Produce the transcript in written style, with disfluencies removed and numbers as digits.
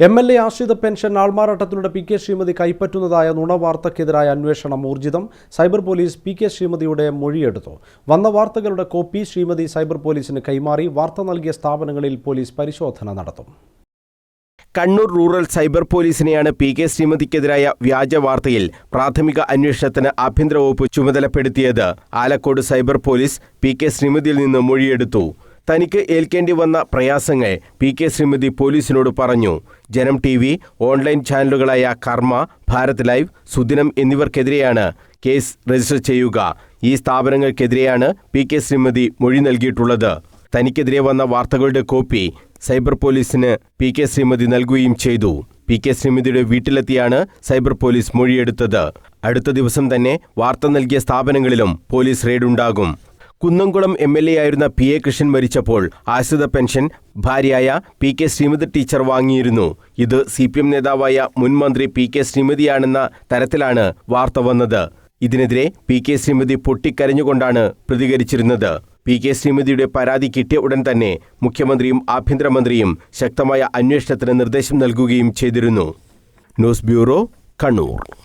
MLA ആശ്രിത pension ആൾമാറാട്ടത്തിലൂടെ PK Sreemathi കൈപ്പറ്റുന്നതായ നുണവാർത്തക്കെതിരായ അന്വേഷണം ഊർജിതം. സൈബർ പോലീസ് PK ശ്രീമതിയുടെ മൊഴിയെടുത്തു. വന്ന വാർത്തകളുടെ കോപ്പി ശ്രീമതി സൈബർ പോലീസിന് കൈമാറി. വാർത്ത നൽകിയ സ്ഥാപനങ്ങളിൽ പോലീസ് പരിശോധന നടത്തും. കണ്ണൂർ റൂറൽ സൈബർ പോലീസിനെയാണ് PK ശ്രീമതിക്കെതിരായ വ്യാജ വാർത്തയിൽ പ്രാഥമിക അന്വേഷണത്തിന് ആഭ്യന്തര വകുപ്പ് ചുമതലപ്പെടുത്തിയത്. ആലക്കോട് സൈബർ പോലീസ് PK ശ്രീമതിയിൽ നിന്ന് മൊഴിയെടുത്തു. തനിക്ക് ഏൽക്കേണ്ടി വന്ന പ്രയാസങ്ങൾ PK ശ്രീമതി പോലീസിനോട് പറഞ്ഞു. ജനം TV, ഓൺലൈൻ ചാനലുകളായ കർമ്മ, ഭാരത് ലൈവ്, സുദിനം എന്നിവർക്കെതിരെയാണ് കേസ് രജിസ്റ്റർ ചെയ്യുക. ഈ സ്ഥാപനങ്ങൾക്കെതിരെയാണ് PK ശ്രീമതി മൊഴി നൽകിയിട്ടുള്ളത്. തനിക്കെതിരെ വന്ന വാർത്തകളുടെ കോപ്പി സൈബർ പോലീസിന് PK ശ്രീമതി നൽകുകയും ചെയ്തു. PK ശ്രീമതിയുടെ വീട്ടിലെത്തിയാണ് സൈബർ പോലീസ് മൊഴിയെടുത്തത്. അടുത്ത ദിവസം തന്നെ വാർത്ത നൽകിയ സ്ഥാപനങ്ങളിലും പോലീസ് റെയ്ഡുണ്ടാകും. കുന്നംകുളം MLA ആയിരുന്ന PA കൃഷ്ണൻ മരിച്ചപ്പോൾ ആശ്രിത പെൻഷൻ ഭാര്യയായ PK ശ്രീമതി ടീച്ചർ വാങ്ങിയിരുന്നു. ഇത് CPM നേതാവായ മുൻ മന്ത്രി PK ശ്രീമതിയാണെന്ന തരത്തിലാണ് വാർത്ത വന്നത്. ഇതിനെതിരെ PK ശ്രീമതി പൊട്ടിക്കരഞ്ഞുകൊണ്ടാണ് പ്രതികരിച്ചിരുന്നത്. PK ശ്രീമതിയുടെ പരാതി കിട്ടിയ ഉടൻ തന്നെ മുഖ്യമന്ത്രിയും ആഭ്യന്തരമന്ത്രിയും ശക്തമായ അന്വേഷണത്തിന് നിർദ്ദേശം നൽകുകയും ചെയ്തിരുന്നു. News bureau, Kannur.